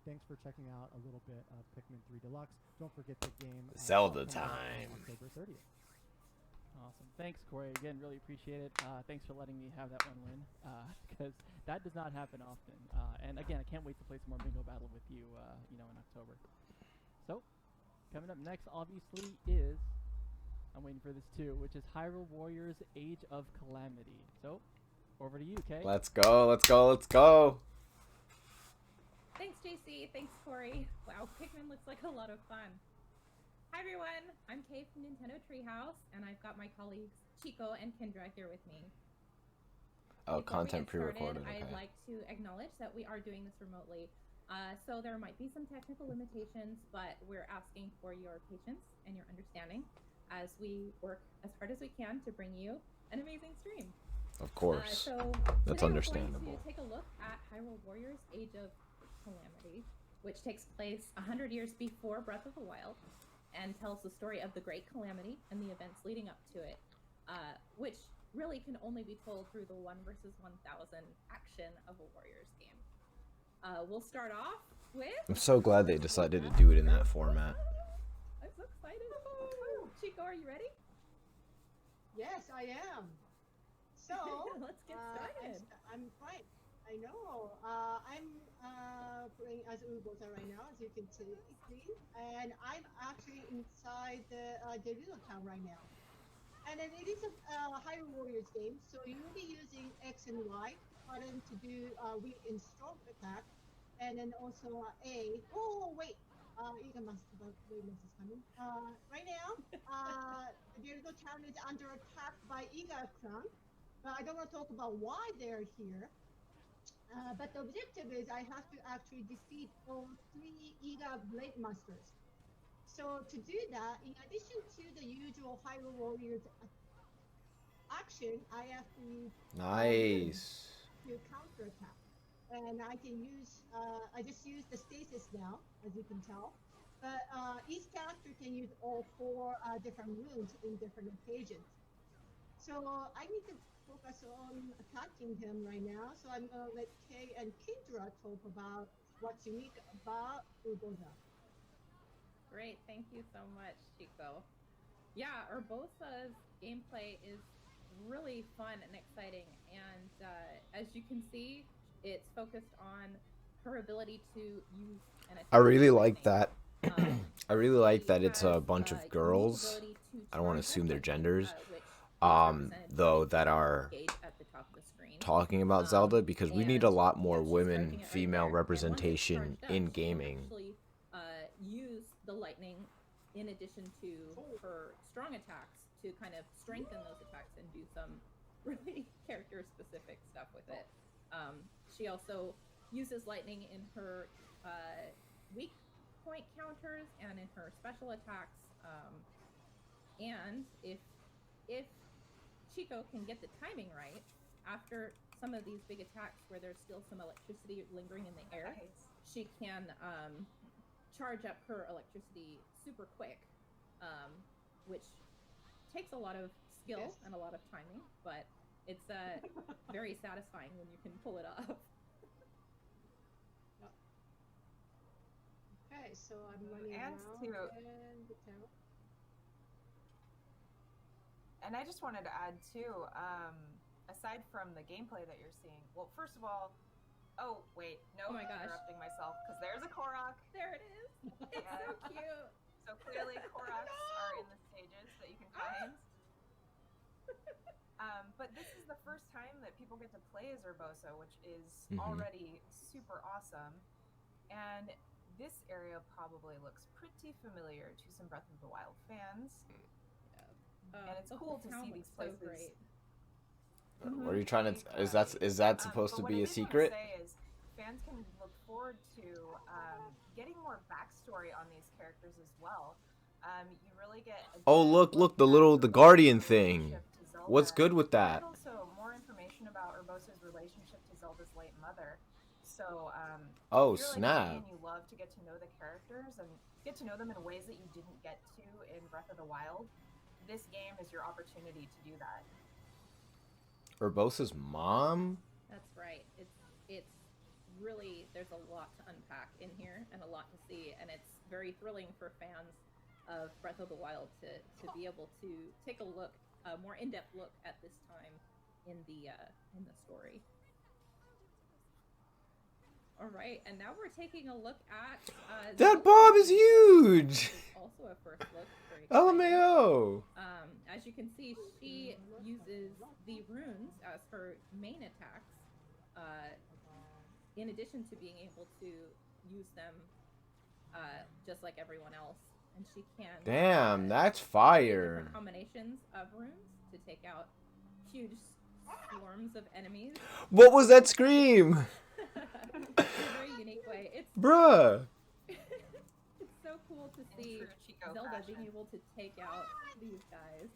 thanks for checking out a little bit of Pikmin 3 Deluxe. Don't forget the game Zelda comes out time. on October 30th. Awesome. Thanks, Corey. Again, really appreciate it. Thanks for letting me have that one win, because that does not happen often. And again, I can't wait to play some more Bingo Battle with you, in October. So, coming up next, obviously, is, I'm waiting for this too, which is Hyrule Warriors Age of Calamity. So, over to you, Kay. Let's go, let's go, let's go. Thanks, JC. Thanks, Corey. Wow, Pikmin looks like a lot of fun. Hi, everyone. I'm Kay from Nintendo Treehouse, and I've got my colleagues Chico and Kendra here with me. Oh, Before content we get started, pre-recorded. Okay. I'd like to acknowledge that we are doing this remotely. So there might be some technical limitations, but we're asking for your patience and your understanding as we work as hard as we can to bring you an amazing stream. Of course. So that's today understandable. We're going to take a look at Hyrule Warriors Age of Calamity, which takes place 100 years before Breath of the Wild, and tells the story of the Great Calamity and the events leading up to it, which really can only be told through the 1 versus 1,000 action of a Warriors game. We'll start off with... I'm so glad they decided to do it in that format. I'm so excited. Chico, are you ready? Yes, I am. So, let's get started. I'm fine. I know. I'm playing as Urbosa right now, as you can see, and I'm actually inside the Hyrule town right now. And then it is a Hyrule Warriors game, so you will be using X and Y button to do weak and strong attack, and then also A. Oh wait, Iga must have is coming. Right now, the Hyrule town is under attack by Iga clan. I don't want to talk about why they're here. But the objective is I have to actually defeat all 3 Iga Blade Masters. So to do that, in addition to the usual Hyrule Warriors action, I have to use Nice. to counterattack. And I can use, I just use the stasis now, as you can tell. But each character can use all 4 different runes in different occasions. So I need to focus on attacking him right now. So I'm going to let Kay and Kendra talk about what's unique about Urbosa. Great, thank you so much, Chico. Yeah, Urbosa's gameplay is really fun and exciting, and as you can see, it's focused on her ability to use an attack. I really like that. I really like that it's a bunch of girls. I don't want to assume their genders. Though that are talking about Zelda, because we need a lot more women, female representation in gaming. Use the lightning in addition to her strong attacks to kind of strengthen those attacks and do some really character specific stuff with it. She also uses lightning in her weak point counters and in her special attacks. And if Chico can get the timing right, after some of these big attacks where there's still some electricity lingering in the air, she can charge up her electricity super quick, which takes a lot of skill and a lot of timing, but it's very satisfying when you can pull it off. Okay, so I'm running and around to, and the town. And I just wanted to add too, aside from the gameplay that you're seeing, well, first of all, oh wait, no, oh my gosh, interrupting myself because there's a Korok. There it is. It's so cute. So clearly Koroks are in the stages that you can find. But this is the first time that people get to play as Urbosa, which is already super awesome. And this area probably looks pretty familiar to some Breath of the Wild fans. And it's cool to see these places. So great. What are you trying to? Is that supposed to be a secret? What I did want to say is, fans can look forward to getting more backstory on these characters as well. You really get. Oh look, the Guardian thing. What's good with that? And also more information about Urbosa's relationship to Zelda's late mother. So oh if you're snap! Like me and you love to get to know the characters and get to know them in ways that you didn't get to in Breath of the Wild. This game is your opportunity to do that. Urbosa's mom? That's right. It's really, there's a lot to unpack in here. lot to see, and it's very thrilling for fans of Breath of the Wild to be able to take a look, a more in-depth look at this time in the story. All right, and now we're taking a look at That bomb is huge. Also a first look. Very exciting. LMAO. As you can see, she uses the runes as her main attacks, in addition to being able to use them just like everyone else. And she can. Damn, that's fire. Different combinations of runes to take out huge swarms of enemies. What was that scream? In a very unique way. It's Bruh. it's so cool to see Zelda being able to take out these guys.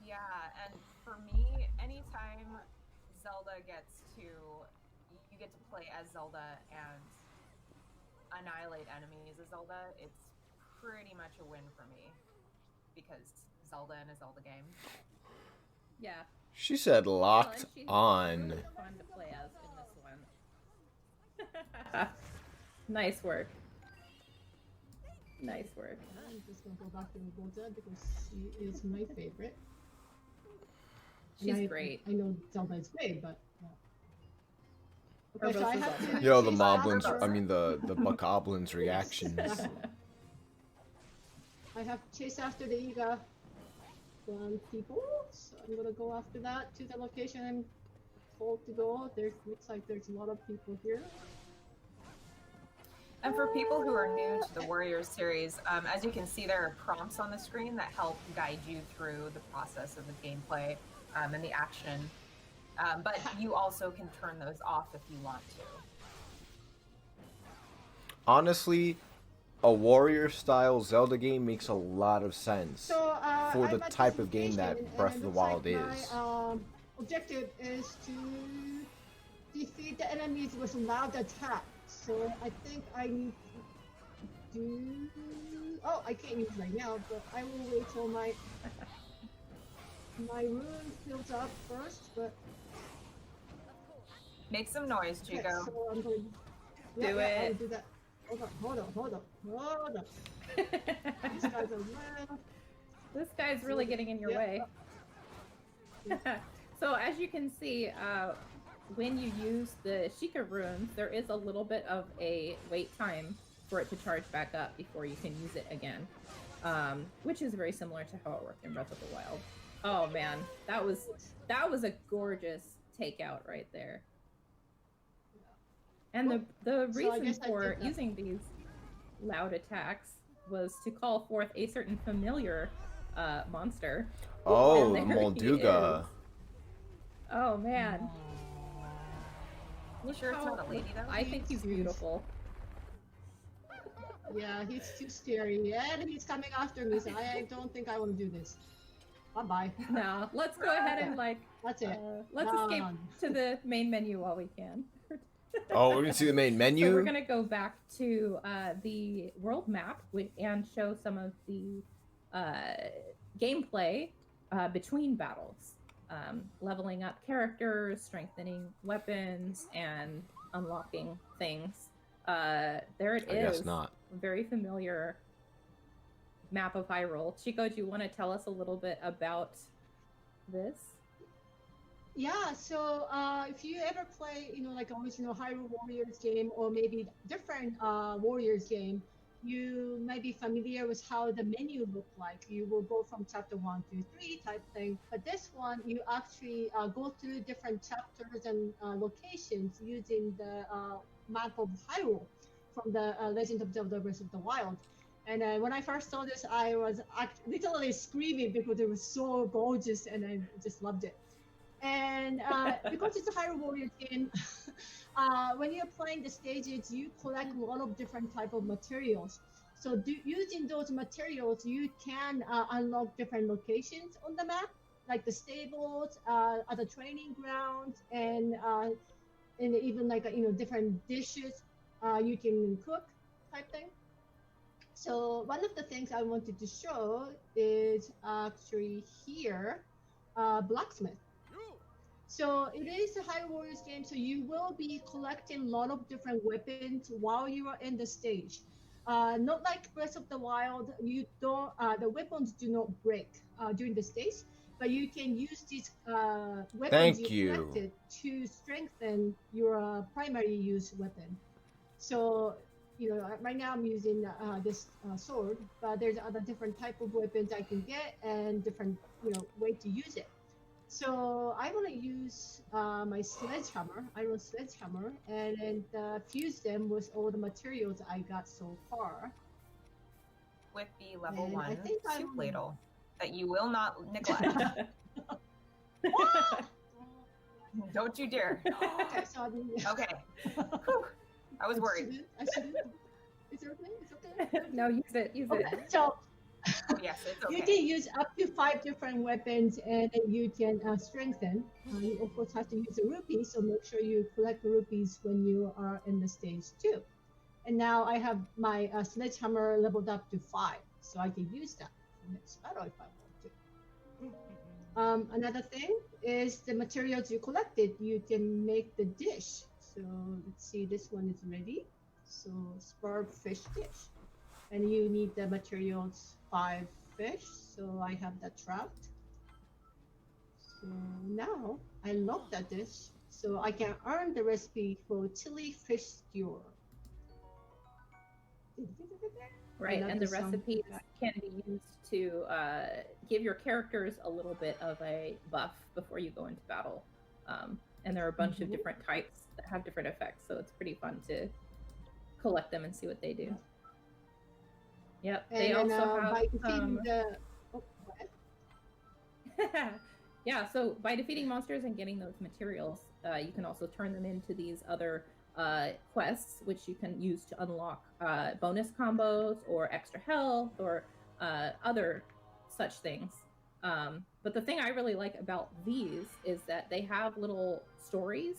Yeah, and for me, anytime Zelda gets to, you get to play as Zelda and annihilate enemies as Zelda, it's pretty much a win for me, because Zelda in a Zelda game. Yeah. She said locked on. Really fun to play as in this one. Nice work. Nice work. I'm just gonna go back to Zelda because she is my favorite. She's great. I know Zelda is great, but yeah. Okay, so I have to Yo, the chase moblins, after- I mean the bokoblins reactions. I have to chase after the Iga people, so I'm gonna go after that to the location I'm told to go. Looks like there's a lot of people here. And for people who are new to the Warriors series, as you can see, there are prompts on the screen that help guide you through the process of the gameplay and the action. But you also can turn those off if you want to. Honestly, a warrior-style Zelda game makes a lot of sense So, for the I'm at type this of game that location, and Breath it of the looks Wild like is. My objective is to defeat the enemies with loud attacks. So I think I need to do. Oh, I can't use right now, but I will wait till my rune fills up first. But Make some noise, okay, Chico. so I'm going. Do I'll it. do that. Hold on. These guys are well. This guy's really getting in your Yeah. way. So as you can see, when you use the Sheikah runes, there is a little bit of a wait time for it to charge back up before you can use it again, which is very similar to how it worked in Breath of the Wild. Oh man, that was a gorgeous takeout right there. And the So I reason guess I for did that. using these loud attacks was to call forth a certain familiar monster. Oh, And there he Molduga. is. Oh man. You sure it's not a lady though? I think he's beautiful. Yeah, he's too scary, and he's coming after me, so I don't think I want to do this. Bye-bye. No, let's go ahead and That's it. let's No, escape no, no. to the main menu while we can. Oh, we're gonna see the main menu. So we're gonna go back to the world map and show some of the gameplay between battles. Leveling up characters, strengthening weapons, and unlocking things. There it I is. guess not. A very familiar map of Hyrule. Chico, do you want to tell us a little bit about this? Yeah, so if you ever play, like original Hyrule Warriors game or maybe different Warriors game, you might be familiar with how the menu look like. You will go from chapter 1 to 3 type thing. But this one, you actually go through different chapters and locations using the map of Hyrule from the Legend of Zelda Breath of the Wild. And when I first saw this, I was literally screaming because it was so gorgeous and I just loved it. And because it's a Hyrule Warriors game, when you're playing the stages, you collect a lot of different type of materials. So using those materials, you can unlock different locations on the map, like the stables, other training grounds, and even like different dishes you can cook type thing. So one of the things I wanted to show is actually here, Blacksmith. So it is a Hyrule Warriors game, so you will be collecting a lot of different weapons while you are in the stage. Not like Breath of the Wild, you don't the weapons do not break during the stage, but you can use these weapons Thank you you. collected to strengthen your primary use weapon. So right now I'm using this sword, but there's other different type of weapons I can get and different way to use it. So I want to use my sledgehammer, iron sledgehammer, and fuse them with all the materials I got so far. With the level And I 1 think soup ladle that you will not neglect. Don't you dare. Okay, so I mean, Okay. Whew. I was worried. I shouldn't. Is it okay? It's okay. No, use it. Okay, so Yes, it's okay. you can use up to 5 different weapons, and then you can strengthen. You of course have to use the rupees, so make sure you collect the rupees when you are in the stage 2. And now I have my sledgehammer leveled up to 5, so I can use that for next battle if I want to. Another thing is the materials you collected. You can make the dish. So let's see, this one is ready. So spurred fish dish. And you need the materials 5 fish, so I have that trapped. So now I locked that dish, so I can earn the recipe for chili fish skewer. Right, and the recipes can be used to give your characters a little bit of a buff before you go into battle. And there are a bunch of different types that have different effects, so it's pretty fun to collect them and see what they do. Yep, And they then, also have by defeating the yeah, so by defeating monsters and getting those materials, you can also turn them into these other quests, which you can use to unlock bonus combos or extra health or other such things. But the thing I really like about these is that they have little stories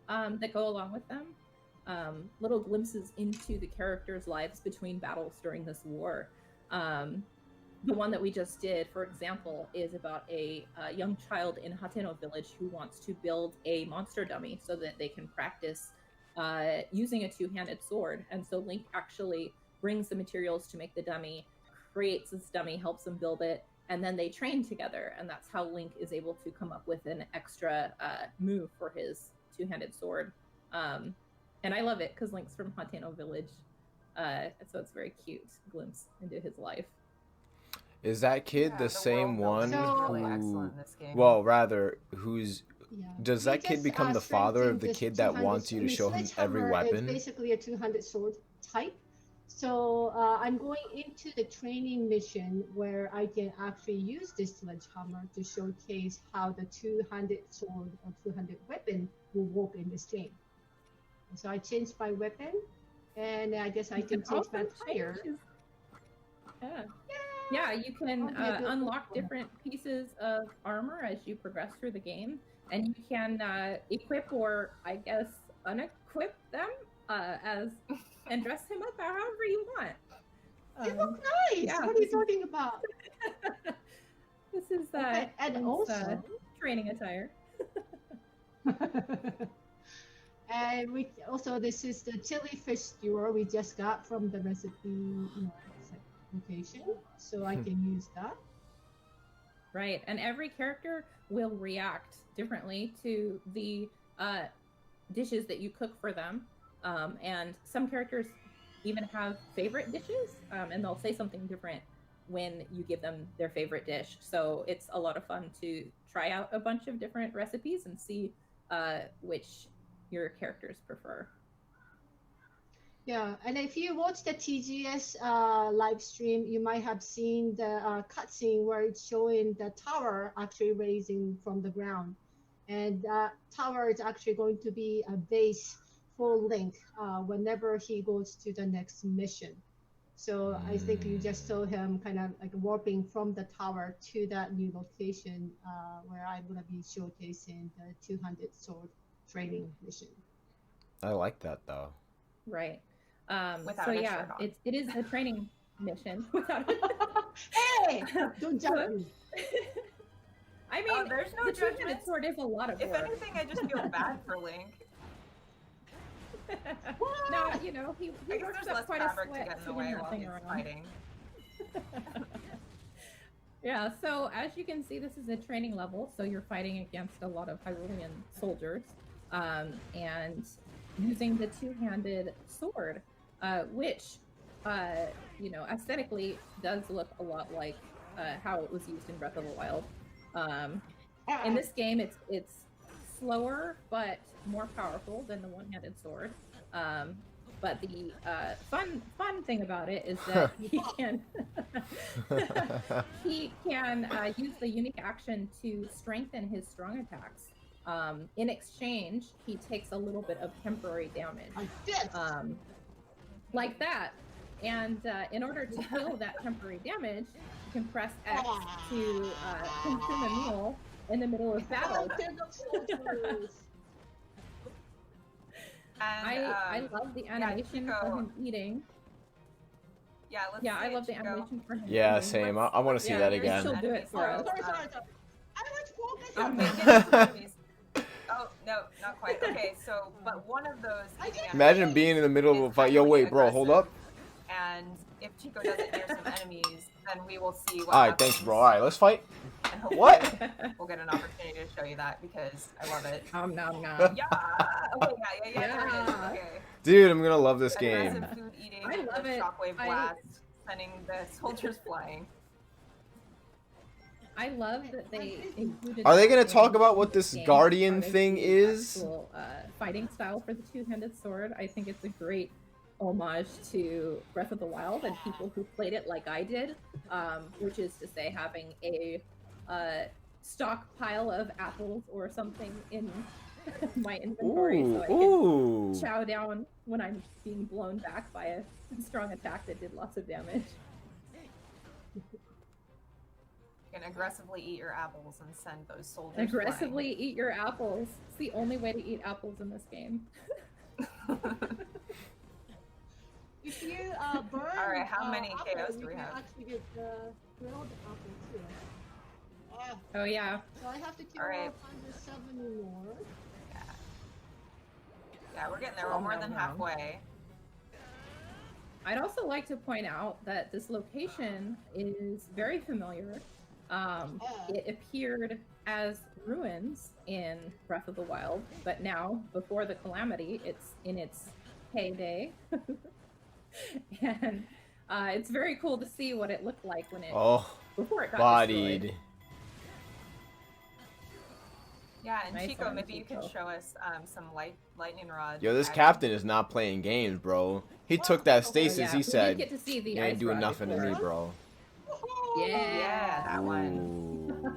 that go along with them. Little glimpses into the characters' lives between battles during this war. The one that we just did, for example, is about a young child in Hateno village who wants to build a monster dummy so that they can practice using a two-handed sword. And so Link actually brings the materials to make the dummy, creates this dummy, helps them build it, and then they train together. And that's how Link is able to come up with an extra move for his two-handed sword. And I love it because Link's from Hateno village. So it's a very cute glimpse into his life. Is that kid the same one really who, excellent in this game. well, rather, who's, yeah. does We that kid just, become the father of the strengthened this kid that 200 wants you to show him every sledgehammer weapon? is basically a two-handed sword type. So I'm going into the training mission where I can actually use this sledgehammer to showcase how the two-handed sword or two-handed weapon will work in this game. So I changed my weapon, and I guess I can change my tire. Yeah, you can unlock different pieces of armor as you progress through the game, and you can equip or, I guess, unequip them and dress him up however you want. They look nice. Yeah, what are you talking about? This is Okay, and Link's, also training attire. And we also, this is the chili fish skewer we just got from the recipe location, so I can use that. Right, and every character will react differently to the dishes that you cook for them. And some characters even have favorite dishes, and they'll say something different when you give them their favorite dish. So it's a lot of fun to try out a bunch of different recipes and see which your characters prefer. Yeah, and if you watch the TGS live stream, you might have seen the cutscene where it's showing the tower actually raising from the ground. And that tower is actually going to be a base for Link whenever he goes to the next mission. So I think you just saw him kind of like warping from the tower to that new location where I'm going to be showcasing the two-handed sword training mission. I like that though. Right. Without so a yeah, shirt on. it is a training mission. Without Hey, don't jump me. I mean, there's no the two-handed judgment. sword is a lot of If work. anything, I just feel bad for Link. No, you know, he I guess works there's up less quite a fabric to sweat get in the swinging way that while thing he's around. fighting. Yeah, so as you can see, this is a training level, so you're fighting against a lot of Hyrulean soldiers, and using the two-handed sword, which, you know, aesthetically does look a lot like how it was used in Breath of the Wild. In this game, it's slower but more powerful than the one-handed sword. But the fun thing about it is that he can use the unique action to strengthen his strong attacks. In exchange, he takes a little bit of temporary damage, like that. And in order to heal that temporary damage, you can press X to consume a meal in the middle of battle. And, I love the animation Chico, for him eating. Yeah, let's Yeah, see I it, love the Chico. animation for him. Yeah, eating. same. I want to see that here's again. she'll do it for us. Sorry. I was focused Okay, on get some enemies. Oh, no, not quite. Okay, so, but one of those eating Imagine animals being in the middle of a is fight. Yo, highly wait, bro, hold up. aggressive, and if Chico doesn't near some enemies, then we will see what Alright, happens. thanks, bro. Alright, let's fight. And hopefully What? We'll get an opportunity to show you that because I love it. Nom nom nom. Yeah! Okay, yeah, there it is. Yeah. Okay. Dude, I'm gonna love this game. Aggressive food eating, I love the it. shockwave blast, sending the soldiers flying. I love that they included. Are they that gonna in talk about what this game as guardian part of thing the is? actual, fighting style for the two-handed sword. I think it's a great homage to Breath of the Wild and people who played it like I did, which is to say having a stockpile of apples or something in my inventory so I can chow down when I'm being blown back by a strong attack that did lots of damage. You can aggressively eat your apples and send those soldiers Aggressively eat your apples. It's the only way to eat apples in this game. If you burn Alright, how many apples, KOs do you we can have? actually get grilled apples too. Oh yeah. So I have to kill Alright. 170 more. Yeah, we're getting there. We're Oh, more no, than no. halfway. I'd also like to point out that this location is very familiar. It appeared as ruins in Breath of the Wild, but now, before the Calamity, it's in its heyday. And it's very cool to see what it looked like when it before it got bodied. destroyed. Yeah, and Nice Chico, one, maybe you can Chico. show us some lightning rod. Yo, this action. captain is not playing games, bro. He took that stasis. Oh, yeah. He We said, did get to see the "You ain't ice doing rod nothing to me, before. bro." Yeah, that one. Ooh.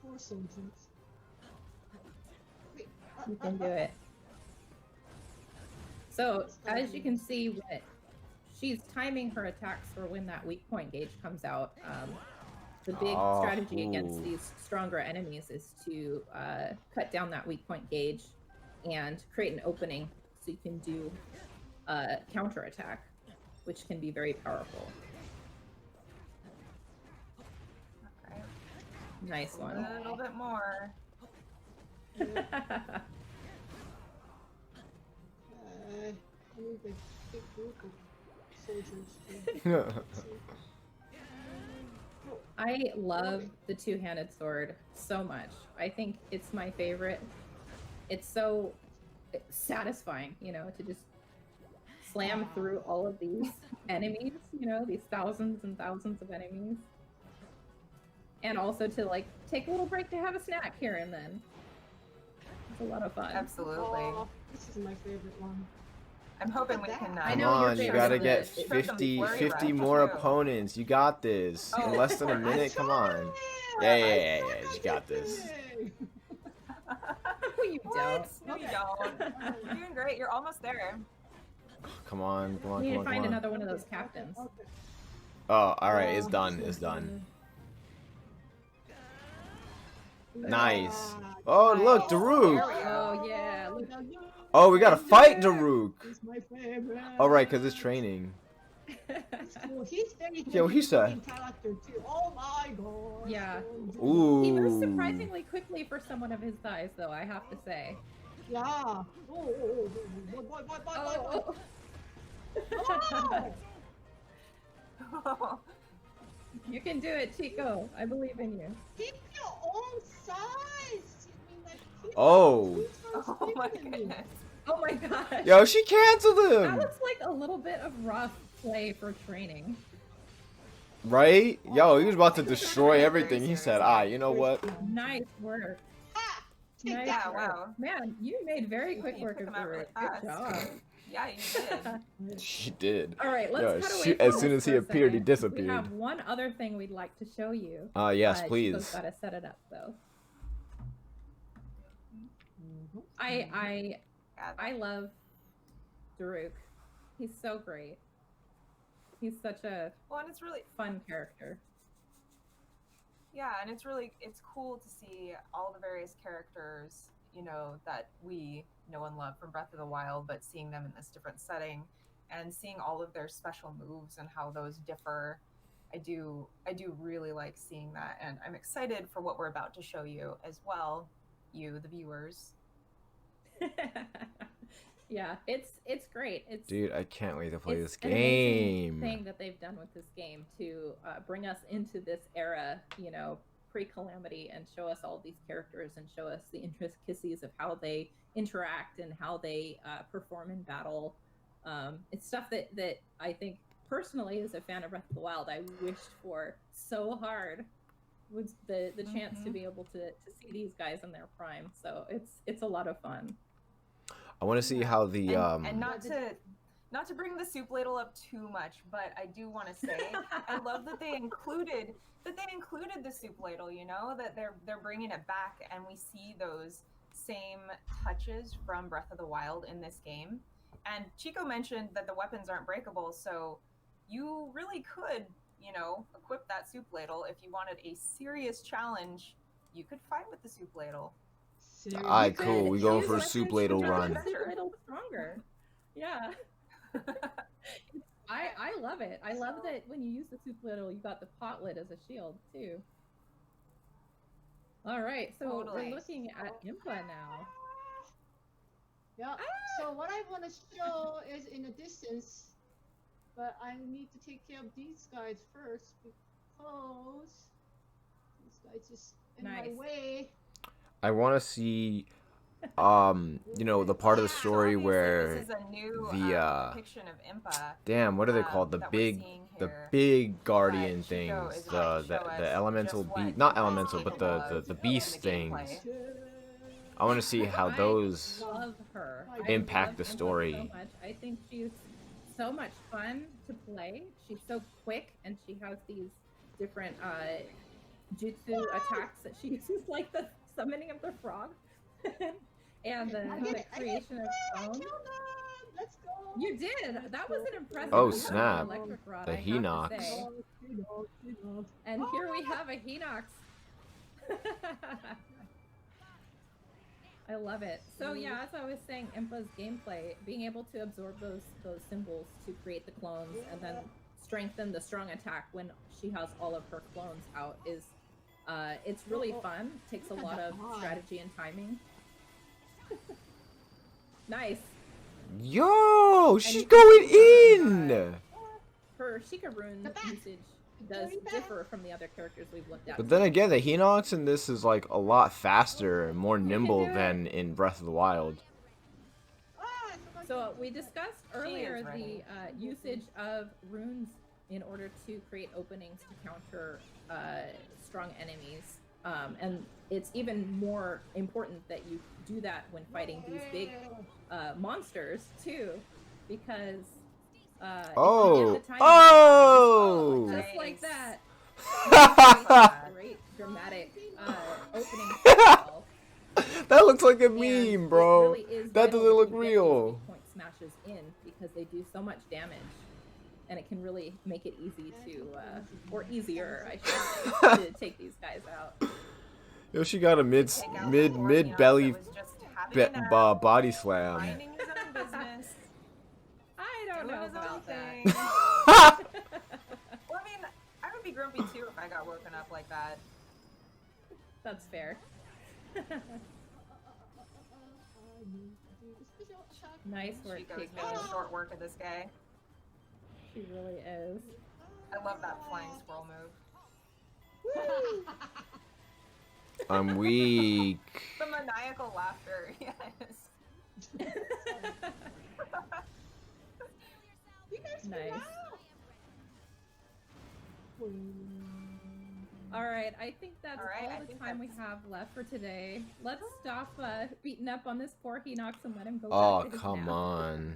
Poor soldiers. Wait, You can do it. So, as you can see, what she's timing her attacks for when that weak point gauge comes out. The big strategy against these stronger enemies is to cut down that weak point gauge and create an opening so you can do counter attack, which can be very powerful. Okay. Nice one. A little bit more. I need a big group of soldiers to I love the two-handed sword so much. I think it's my favorite. It's so satisfying, you know, to just slam through all of these enemies, you know, these thousands and thousands of enemies. And also to, like, take a little break to have a snack here and then. It's a lot of fun. Absolutely. This is my favorite one. I'm hoping we can. I Come know your on, you favorite gotta is get the- 50 more opponents. You got this. Oh. In less than a minute, come on. Yeah, you got this. Yay! You What? don't. No, you don't. You're doing great. You're almost there. Come on, come on, We need come to on, find come on. another one of those captains. Okay. Oh, alright, it's done, it's done. Nice. Oh, look, Daruk! Oh, yeah. Look. Oh, we gotta fight Daruk! It's my favorite. Alright, because it's training. It's cool. He's very Yeah, what he said. character too. Oh my god. Yeah. Ooh. He moves surprisingly quickly for someone of his size, though, I have to say. Yeah. Boy. Oh. Oh! You can do it, Chico. I believe in you. Keep your own size. I mean, like, keep Oh. your own size Oh my bigger than me. goodness. Oh my gosh. Yo, she canceled That him. looks like a little bit of rough play for training. Right? Yo, he was about to destroy everything. He said, you know what? Nice work. Ah, take Nice that. Yeah, work. wow. Man, you made very quick You work took of them out really Farouk. Good fast. job. Yeah, you did. She did. All right, let's Yo, cut away shoot, from as soon this as he for a appeared, he second. disappeared. We have one other thing we'd like to show you. Yes, Chico's please. gotta set it up though. I love Daruk. He's so great. He's such a Well, and it's really fun character. Yeah, and it's cool to see all the various characters, you know, that we know and love from Breath of the Wild, but seeing them in this different setting and seeing all of their special moves and how those differ. I do really like seeing that, and I'm excited for what we're about to show you as well, you the viewers. Yeah, it's great. It's Dude, I can't wait to play this an amazing game. thing that they've done with this game to bring us into this era, you know, pre-Calamity, and show us all these characters and show us the intricacies of how they interact and how they perform in battle. It's stuff that I think personally, as a fan of Breath of the Wild, I wished for so hard, was the chance to be able to see these guys in their prime. So it's a lot of fun. I want to see how the and not to bring the soup ladle up too much, but I do want to say I love that they included the soup ladle. You know, that they're bringing it back, and we see those same touches from Breath of the Wild in this game. And Chico mentioned that the weapons aren't breakable, so you really could, you know, equip that soup ladle if you wanted a serious challenge. You could fight with the soup ladle. Alright, cool. We going Use for a weapons soup to ladle make the run. soup ladle stronger. Yeah. I love it. I love that when you use the soup ladle, you got the pot lid as a shield too. All right, so Totally. we're looking at Impa now. Yeah. So what I want to show is in the distance, but I need to take care of these guys first because these guys is in my Nice. way. I want to see, you know, the part of the story Obviously, where this is a new the depiction of Impa. damn, what are they called? The that we're big, seeing the here. big guardian Chico things, is about to show the us elemental just what beast, not Impa's elemental, but capable of the in beast the gameplay. things. I want to see how I those love her. impact love the Impa story. so much. I think she's so much fun to play. She's so quick, and she has these different jutsu attacks that she uses, like the summoning of the frog and the creation of stone. Let's go. You did. That was an impressive. Oh, use of the snap. electric rod, The I have to Hinox. say. And here we have a Hinox. I love it. So yeah, as I was saying, Impa's gameplay, being able to absorb those symbols to create the clones and then strengthen the strong attack when she has all of her clones out is it's really fun. Takes a lot of strategy and timing. Nice. Yo, she's you can going see in. Her Sheikah rune usage does differ from the other characters we've looked at. But then again, the Hinox in this is like a lot faster and more nimble do it. than in Breath of the Wild. So we discussed earlier the ready. usage of runes in order to create openings to counter strong enemies. And it's even more important that you do that when fighting these big monsters too, because if you get the timing Oh! just like that, great dramatic opening. That looks like a And meme, it bro. really is That vital doesn't look you get these real. weak point smashes in because they do so much damage, and it can really make it easy to, or easier, I should say, to take these guys out. Yo, she got a mid Take out the mid Hinox mid belly that was just having a nap, body slam. minding his own business, I don't doing know his own about that. thing. Well, I mean, I would be grumpy too if I got woken up like that. That's fair. Nice work, Chico's Chico. making short work of this guy. She really is. I love that flying squirrel move. I'm weak. The maniacal laughter, yes. Nice. All right, I think that's all the time we have left for today. Let's stop beating up on this poor Hinox and let him go. Oh, back to his come nap. on.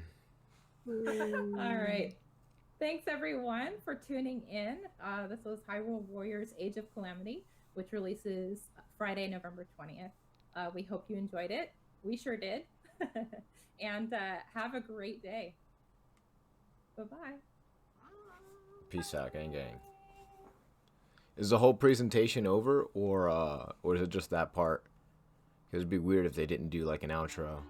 All right. Thanks everyone for tuning in. This was Hyrule Warriors Age of Calamity, which releases Friday, November 20th. We hope you enjoyed it. We sure did. And have a great day. Bye-bye. Peace out, gang gang. Is the whole presentation over, or is it just that part? Because it'd be weird if they didn't do like an outro.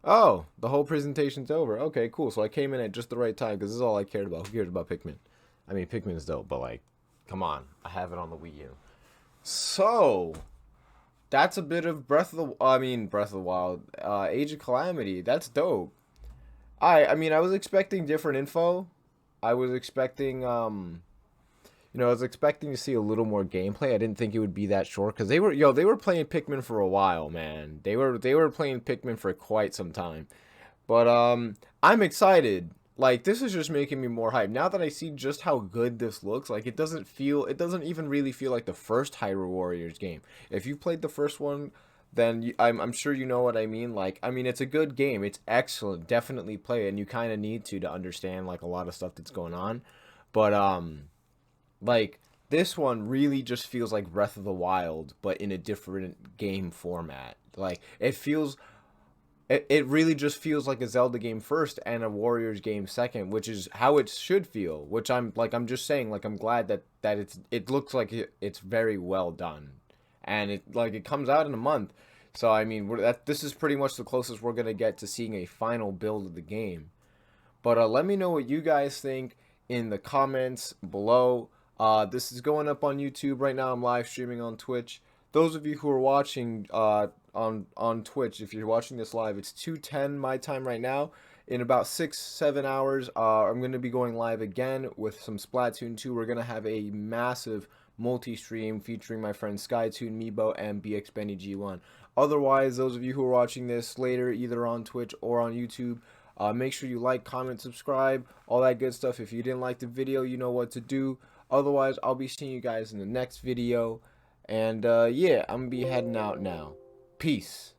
Oh, the whole presentation's over. Okay, cool. So I came in at just the right time because this is all I cared about. Who cares about Pikmin? I mean, Pikmin is dope, but like, come on. I have it on the Wii U. So, that's a bit of Breath of the Wild. Age of Calamity. That's dope. I mean, I was expecting different info. I was expecting, I was expecting to see a little more gameplay. I didn't think it would be that short because they were playing Pikmin for a while, man. They were playing Pikmin for quite some time. But I'm excited. Like, this is just making me more hyped. Now that I see just how good this looks, like it doesn't even really feel like the first Hyrule Warriors game. If you played the first one, then I'm sure you know what I mean. Like, I mean, it's a good game. It's excellent. Definitely play it, and you kind of need to understand like a lot of stuff that's going on. But like, this one really just feels like Breath of the Wild, but in a different game format. Like, it really just feels like a Zelda game first and a Warriors game second, which is how it should feel. Which I'm just saying, like, I'm glad that it looks like it's very well done, and it comes out in a month. So I mean, this is pretty much the closest we're gonna get to seeing a final build of the game. But let me know what you guys think in the comments below. This is going up on YouTube right now. I'm live streaming on Twitch. Those of you who are watching on Twitch, if you're watching this live, it's 2:10 my time right now. In about 6-7 hours, I'm going to be going live again with some Splatoon 2. We're going to have a massive multi-stream featuring my friends SkyTune, Meebo, and BXBennyG1. Otherwise, those of you who are watching this later, either on Twitch or on YouTube, make sure you like, comment, subscribe, all that good stuff. If you didn't like the video, you know what to do. Otherwise, I'll be seeing you guys in the next video. And yeah, I'm going to be heading out now. Peace.